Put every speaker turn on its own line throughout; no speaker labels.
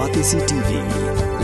Batisi TV,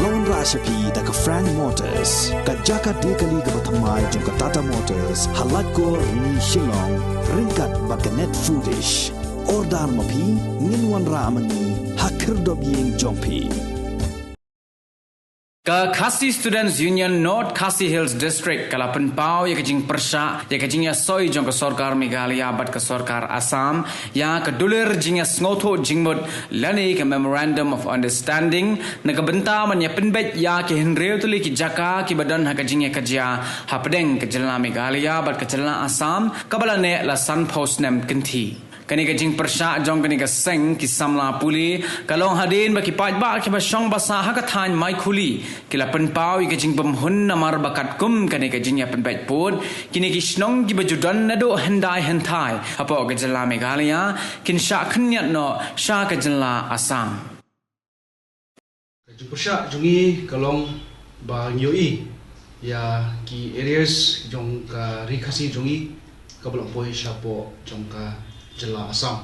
Lone Rashapi da ka Frank Motors, ka Jaka Dekali ka Bathamai jong ka Tata Motors, Halatko ni Shillong, ringkat ba ka Net Foodish, Ordar Mapi, Ninwan Ramani, Hakir Dobyeng Jongpi.
Ka Khasi Students Union North Khasi Hills District kalapan pau ya kajing persya ya kajing ya soi jong ka Sarkar Meghalaya bat ka Sarkar Assam ya ka dulir jing ya sngoto jingmut lani ka Memorandum of Understanding na ka benta man ya penbet ya ki henreu tuli ki jaka ki badan ha kajing ya kajia hapdeng ka jalna Meghalaya bat ka jalna Assam kabalane la Sun Post nem kenti kani ka jing persya jong kani ka seng ki samla puli kalong hadin ba ki paj ba ki ba shong basa ha ka than mai khuli kila pen pau i ka jing bamhun namar bakat kum kani ka jing ya pen bait put kini ki snong ki bajudan nado hendai hentai apo ka jala Meghalaya kin sha khnyat no sha ka jala Assam
jing persya jongi kalong ba nyoi ya ki areas jong ka rikhasi jongi ka blok poi shapo jong ka jela Assam.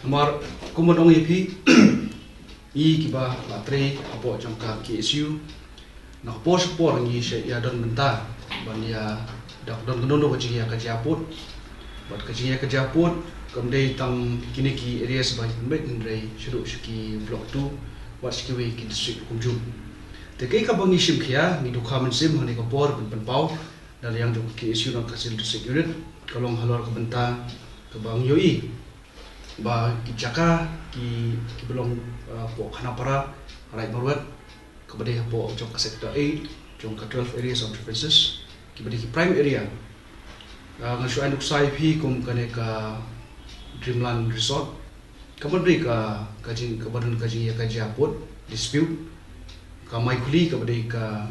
Nomor kumodong ipi i kiba latre apo jangka KSU nak por ngi se ya don benta ban ya dak don gono ko ya ka japut bat ka ya ka japut kamdei tam kini ki area sebai met ndrei shuru shiki block 2 wat shiki we ki district kumjum te kai ka bangi sim khia ni dukha men sim hani ko por ben pau dal yang jong KSU nak kasil district unit kalong halor ka benta ke bang yoi ba ki jaka ki belum po khanapara rai marwat ke bade po jong ka sector 8 jong ka 12 areas of differences ki bade ki prime area ngasu anduk sai phi kum kane ka Dreamland Resort kemudian ka jing ka badan ka jing ya ka japut dispute ka mai khuli ke bade ka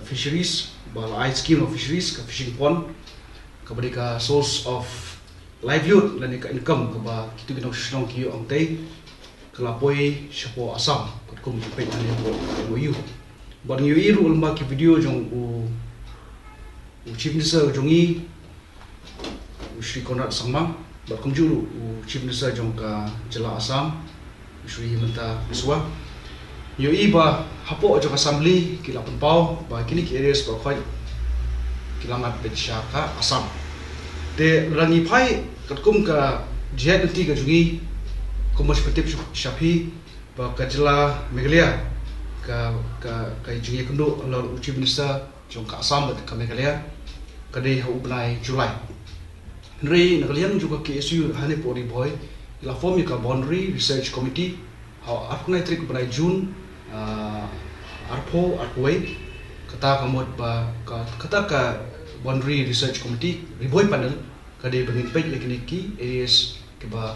fisheries ba ice scheme of fisheries ka fishing pond ke bade ka source of livelihood dan income ke ba kitu kinong snong kiyo ang tay kelapoi shapo Assam kum pay ani ko MOU bang yu iru ulma ki video jong u chief minister jongi u Shri Konrad Sangma bat kum juru u chief minister jong ka jela Assam Shri Himanta Biswa yu iba hapo jong assembly kilapan pau ba kini ki areas ba khoi kilamat betshaka Assam de rangi pai katkum ka jihad nanti ka jungi komas perspektif syafi ba kajla Meghalaya ka jungi kendo lor uci minister jong ka Assam ka Meghalaya kadai hu benai Julai nri nakalian juga KSU hane pori boy la form ka boundary research committee how afnai trik benai June arpo arpoi kata kamot ba kata ka boundary research committee riboy panel kadai bangin page lekiniki areas keba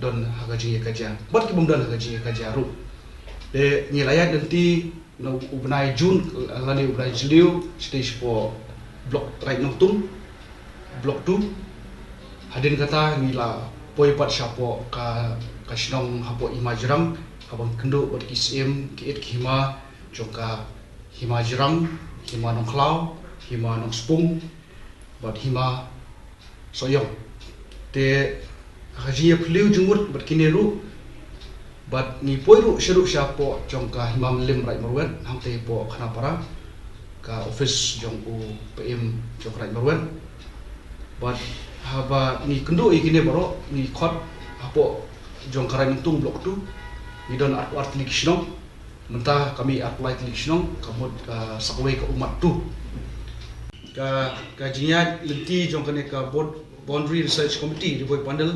don hagaji kaja bat ki bumdan hagaji kaja ru de nilaiat nanti no ubnai June lani ubnai Julio stage for block right noktum block 2 hadin kata ngila poi pat syapo ka kasnong hapo imajrang habang kendo bat kisem ki et khima jongka himajrang hima nongklau hima nong spung bat hima soyong te haji phliu jumut bat kineru bat ni poiru syaru syapo jongka hima lim rai marwan hamte po khanapara ka office jong u PM jong rai marwan bat haba ni kendo ikine baro ni khot hapo jong karai tung blok tu ni don art likshnong mentah kami apply likshnong kamut sakwe ka umat tu ka jinyat lenti jong kane ka boundary research committee di boy pandel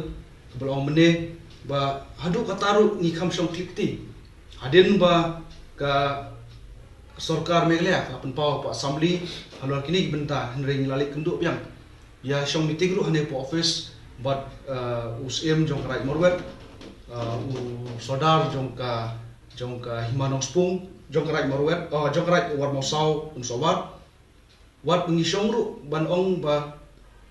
ke belong mene ba hadu kataru ni khamsong klikti hadin ba ka Sarkar Meghalaya ka penpau pa assembly halor kini benta henring lalik kenduk yang ya shong meeting ru hane po office but usm jong karai morwet u sodar jong ka himanong spung jong karai morwet jong karai war mosau unsobat wat pengisong ru ban ong ba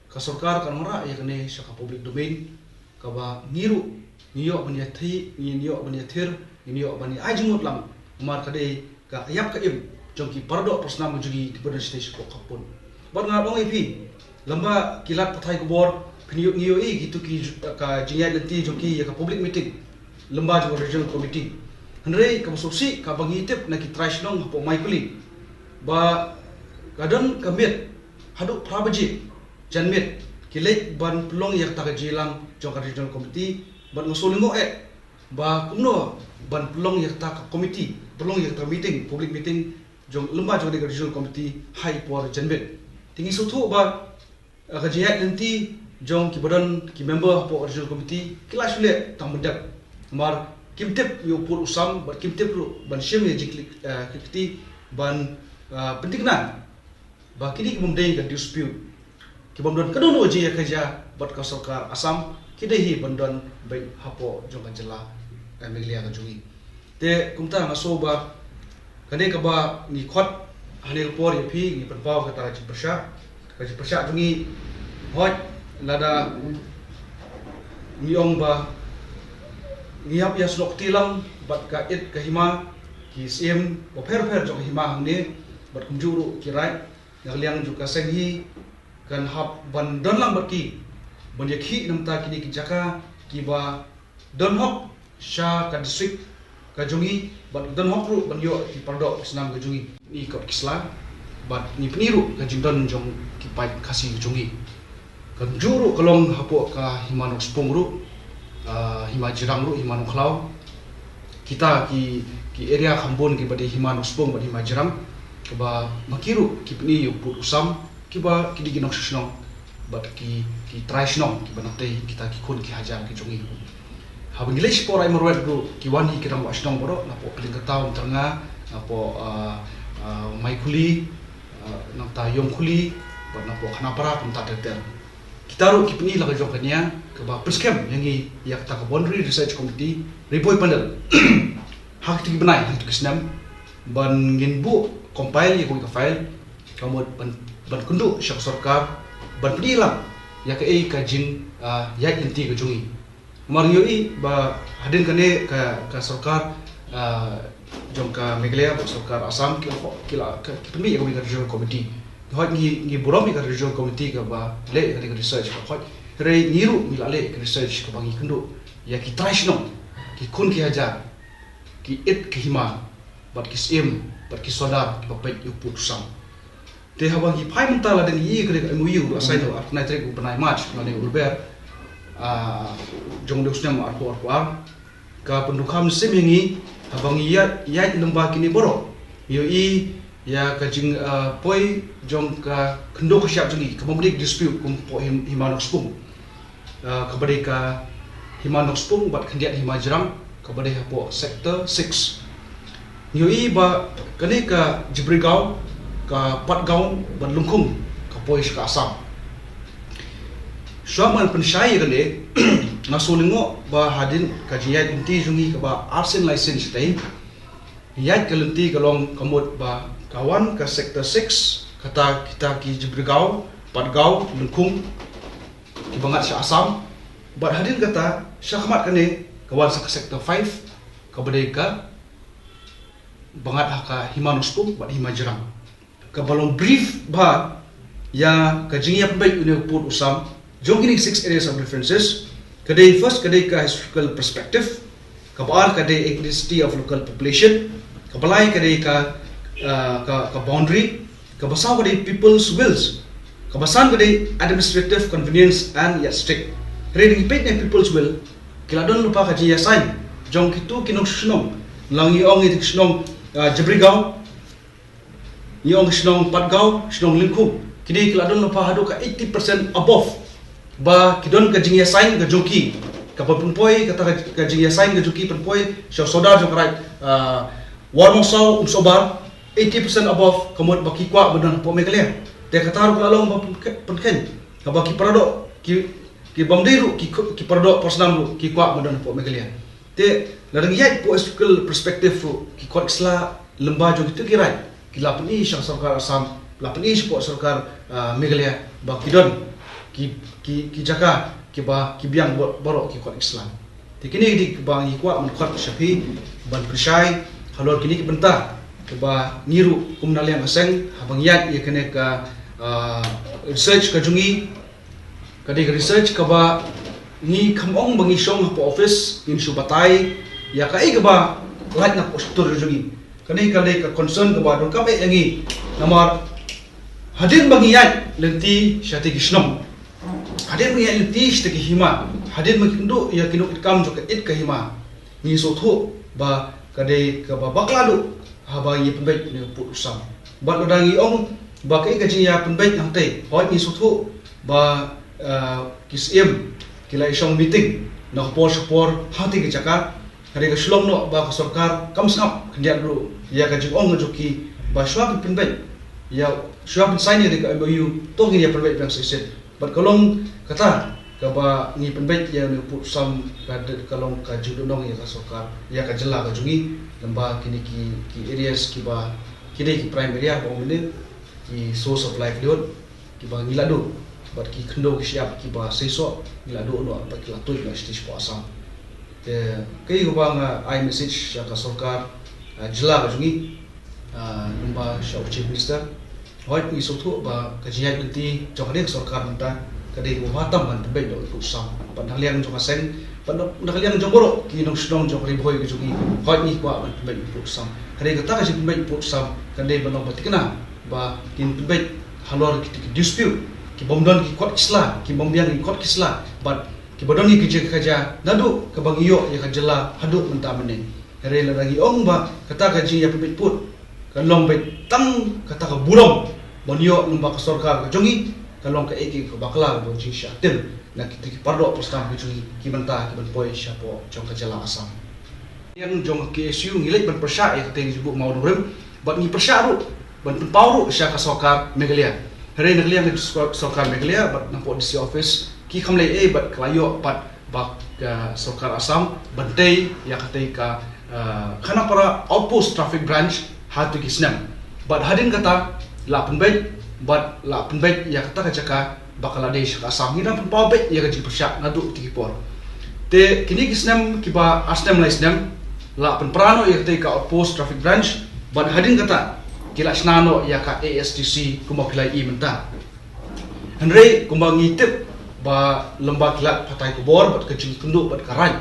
ka Sarkar kan mara ya kene saka public domain ka ba ngiru niyo bani thi niyo bani thir niyo bani ajmut lam mar kade ka ayap ka im jong ki pardo persna mujugi di pada stage ko kapun ban ngadong ipi lamba kilat pathai ko bor pniyo niyo gitu ki ka jinyat lenti jong ki ya ka public meeting lamba jong regional committee Henry kamususi kabangi tip na kitrai sinong hapo Michaeli ba kadon kamit haduk prabaji janmit kilek ban pelong yak tagajilang jong regional committee ban ngusulingo ba kumno ban pelong yak tak committee pelong yak tak meeting public meeting jong lemba jong regional committee high por janmit tingi sutu ba kajiat nanti jong kibadan ki member hapo regional committee kilas le tang mendak mar kimtip yo pur usam ba kimtip lu ban shim ye jiklik kiti ban pentingna ba kini mumdai ka dispute kibamdon kadon oji ya kerja bat ka sarkar Assam kidehi bandon bai hapo jong jela Meghalaya ka jungi te kumta ngaso ba kane ka ba ni khot hanil por ye phi ni panpaw ka ta ji persya jungi hoj lada niong ba ngiap ya slok tilam bat ka it ka hima ki sim bo pher jong hima hangne bat kumjuru kirai ngaliang juga senghi kan hab ban don lang berki ban yakhi namta kini ki jaka ki ba don hok sha ka district ka jungi ban don hok ru ban yo ki pardo senam ka jungi ni ka kisla bat ni peniru ka jindon jong ki pai kasih jungi kan juru kalong hapo ka himanok spong ru hima jirang ru himanok klau kita ki area khambon ki bade himanok spong bade hima jirang ka ba makiru ki peni yo put usam kiba kidi ginok susnong bat ki try snong ki banate kita ki kun ki hajar ki jungi habang gilesh por ai marwet bro ki wani ki ram wasnong boro na po pling kataw tanga na po mai kuli na ta yong kuli bat na po khana para pun ta ter kita ro ki pni la jong kanya ke ba preskem yangi yak ta ka boundary research committee riboy pandal hak ti benai hak ti kisnam ban ngin bu compile ye ko ka file kamot ban kundu syak sarkar ban pedilang ya ke ka jing ya inti ke jungi mario i ba hadin kane ka sarkar jong ka Meghalaya ba sarkar Assam kila pemi ka regional committee hot ngi burom ka regional committee ka ba le ka research ka hot re niru milale ka research ka bangi kundu ya ki trashno ki kun ki haja ki it ki hima bat ki sim bat ki soda ki papet yu putusam te habang hi phai mentala den yi kre MOU asai no at nai trek upanai match na ne urber jong deusnem arpo ka pendukam semingi habang ya lemba kini boro yo i ya ka jing poi jong ka kendo ka siap jungi ka memberi dispute kum po himanok spung ka bade ka himanok spung bat khendiat himajrang ka bade hapo sector 6 yo i ba kane ka jibrigau ka Patgaon ban Lungkhung ka pois ka Assam syaman pensyai kane ngasulingo ba hadin ka jiyat inti jungi ka ba arsen license tai yat kalenti kalong kamut ba kawan ka sector 6 kata kita ki Jibrigau Patgaon Lungkhung ki bangat sa Assam ba hadin kata syahmat kane kawan sa sector 5 ka badeka bangat ka Himanuspu ba Himajrang kabalong brief ba ya kajingia pembaik uni put usam jong kini 6 areas of differences kadai first kadai ka historical perspective kabar kadai ethnicity of local population kabalai kadai ka boundary kabasau kadai people's wills kabasan kadai administrative convenience and yardstick reading page na people's will kiladon lupa kajia sign jong kitu kinong sunong langi ong itik sunong Jibrigau Yong Shnong Patgaon, Shnong Lingkhung. Kini keladon lupa hadu ka 80% above. Ba kidon ka jingya sign ka joki. Ka punpoi kata ka jingya sign ka joki punpoi syaw soda jo karai warmosau sobar 80% above kamot baki kwa bedan po Meghalaya. Te kata ru lalong ba punken. Ka baki parado ki bamdiru ki parado personam ru ki kwa bedan po Meghalaya. Te ladang yai po historical perspective ru ki kwa isla lemba jo gitu kirai. Kila peni syang sarkar Assam, la peni support sarkar Meghalaya, ba kidon ki jaka ki ba ki biang boro ki kot Islam. Ti kini di ba ngi kwa man kot Syafi ban persai halor kini ki benta ke ba niru kum naliang aseng habang yat ye kene ka research ka jungi ka di research ka ba ni kamong bangi syong po office in subatai ya ka ba light na postur jungi kani ka concern ka ba don kam yangi namar hadir bangiyat lenti syati gisnom hadir bangiyat lenti syati hima hadir makindo ya kinu kam jo it ka hima ni so tho ba kadai ka ba bakladu haba yi penbait ni put usam ba lodangi ong ba kai ka ya penbait nang te hoi ni so tho ba kisem kila isong meeting na por hati ke cakap hari ke shlong no ba sarkar kam snap kendiat dulu ya ka jong joki ba shwab penbait ya shwab sign ni ka MOU to ngi ya penbait bang seset bat kolong kata ka ba ni penbait ya ni put sam ka kalong ka judonong ya ka sarkar ya ka jela ka jungi lamba kini ki areas ki ba kini ki prime area ba umne ki source of livelihood ki ba ngilado bat ki khndo ki siap ki ba seso ngilado no ba ki latoi na stage po asam te kai ko ba nga I message ya ka sarkar jela ka jungi lamba shau chief minister hoi ni so thu ba ka jiai nanti jong ka sarkar manta kadai ko hatam ban bai do ku sam ban haliang jong aseng ban haliang jong boro ki nong snong jong ri boy ki jungi hoi ni ko ban bai ku sam kadai ka ta ka bai ku sam kadai ban batikna ba kin bai halor ki dispute ki bomdon ki kot kisla ki bombiang ki kot kisla but ki bodon ni ki kaja nadu ka bangiyo ya ka jela hadut menta mene re la lagi ong ba kata ka ji ya pipit put ka long bai tang kata ka burong bonyo lumba ka sarkar ka jongi ka long ka eki ka bakla bo ji sha tem na ki pardo postam ki jongi ki banta ki ban poi sha po jong ka jela asam yang jong ke SU ngilai ban persya ya teng jibuk mau durem bat ni persya ru ban pau ru sha ka sarkar Meghalaya hari nak liang sarkar Meghalaya bat nampo DC office ki khamlei bat klayo bat bak sarkar Assam bantai ya katai ka khana para outpost traffic branch hatu kisnam bat hadin kata la penbait bat la penbait ya kata ka Bangladesh ka Assam hina pau bet ya ka ji persyak ngadu tikipor te kini kisnam kiba asnam laisnam la penprano ya katai ka outpost traffic branch bat hadin kata kila snano ya ka ASTC kumakilai menta Henry kumbang ngitip ba lembak kilat patai kubor bat kecil kenduk bat karai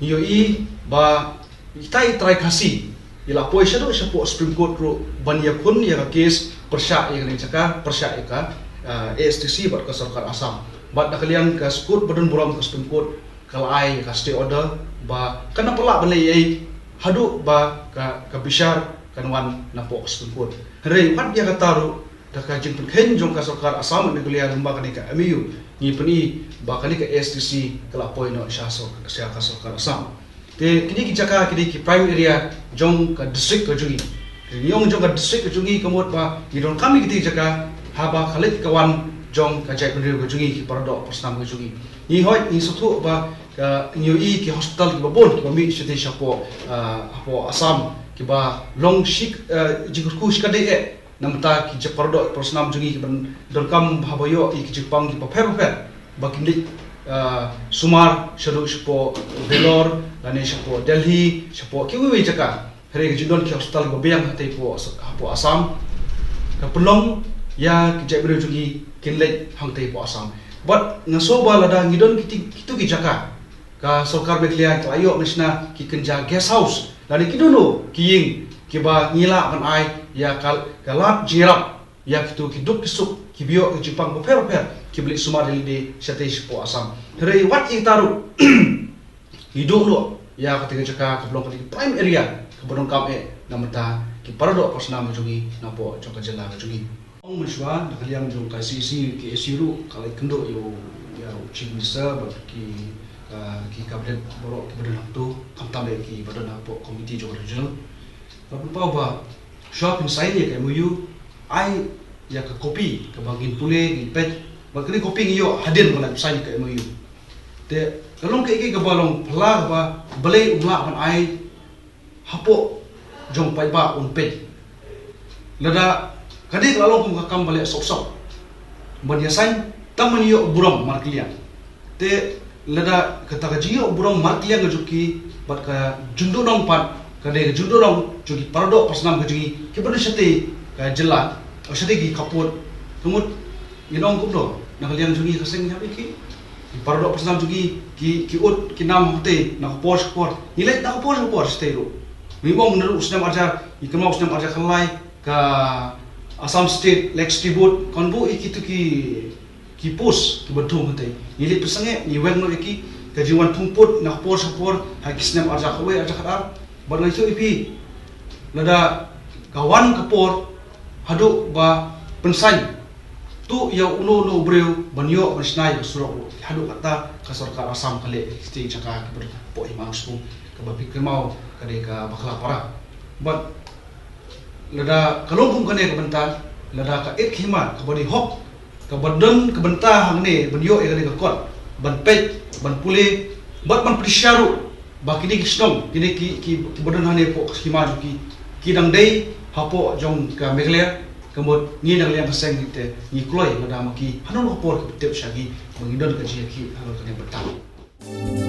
iyo ba itai try kasi ila poi shadow shapo Supreme Court ro ban ya kun ya ka case persya ya ni caka persya ya ka ASTC bat ka sarkar Assam bat nakalian ka skut badun buram ka Supreme Court kalai ka stay order ba kana pala balai hadu ba ka bishar kanwan napo Supreme Court hari pat dia kataru daka jing pen jong ka sarkar Assam Meghalaya lamba kani ka MOU ni peni ba kani ka STC kala poi no sha ka sarkar Assam te kini ki jaka kini ki prime area jong ka district ka jungi yong jong ka district ka jungi kamot ba ni don kami kiti jaka haba khalit kawan jong ka jai penriu ka jungi ki pardo persnam ka jungi ni hoi ni suthu ba ka nyoi ki hospital ki babon ki mi shite shapo apo Assam kiba long shik jikurku shikade namta ki japardo persnam jungi ki ban dorkam bhaboyo ki jipang ki paper bakindi sumar shadu shapo Velor lane shapo Delhi shapo ki wi jaka hari ki jindon ki hospital go biang hate po Assam ka pelong ya ki jabru jungi kinlet hangte po Assam but ngaso ba lada ngidon kitu ki jaka ka sarkar Meghalaya ka ayo mesna ki kenja guest house lani kidono kiying kiba ngila kan ai ya kalap jirap ya kitu kiduk kisuk kibio ke Jepang per kibli sumar di stage po Assam hari wat itaru hidup lo ya ketika jaka keblong ke prime area kebodong kam namata ki parado persnam jungi napo joka jela jungi ong muswa nakaliang jong KCC ki SU kalai kendo yo ya chief minister ki kabinet borok ki badan tu kamtale ki badan apa komiti jong regional tapi ba shopping sign ya ke MOU ai ya ke kopi ke bangin pule ni pet bakri kopi ngiyo hadin kala sign ke MOU te kalong ke ke balong pla ba belai umla ban ai hapo jong pai ba un pet lada kadi kalong kum kam balik sok ban ya sign taman yo buram marklian te lada kata kajiyo burong martia ngajuki bat ka jundo dong pat kade jundo dong juki parado persnam ngajuki ke pada syate ka jela o syate ki kaput tumut inong kubdo nakalian juki kaseng habi ki parado persnam juki ki ut ki nam hote na por nilai na por stay ro Memang menurut senam ajar ikemau senam ajar kalai ka Assam State Lakes Tribute konbu iki tu ki pos ki betul mentai. Ini pesange ni weng no iki kajiwan tumput nak por sapor hak senam ajar kawe ajar kadar. Badai itu ipi lada kawan kapor hadu ba pensai tu ya uno breu banyo bersnai surau hadu kata ka sarkar Assam kale sti jaka ke po imang spu ke babi kemau kade ka bakla para but lada kalong kum kane ke bentan lada ka et khima ka bodi hok ka badeng ke bentah hang ne banyo e kade ka kot ban pet ban pule bat ban prisharu ba kini kisnom kini ki badan hane po khima ju ki dang dei hapo jong ka meglea kemud ni nang liang pasang kita ni kloi lada maki hanon hopor ke tep syagi mengidon ke ki halo kene betang.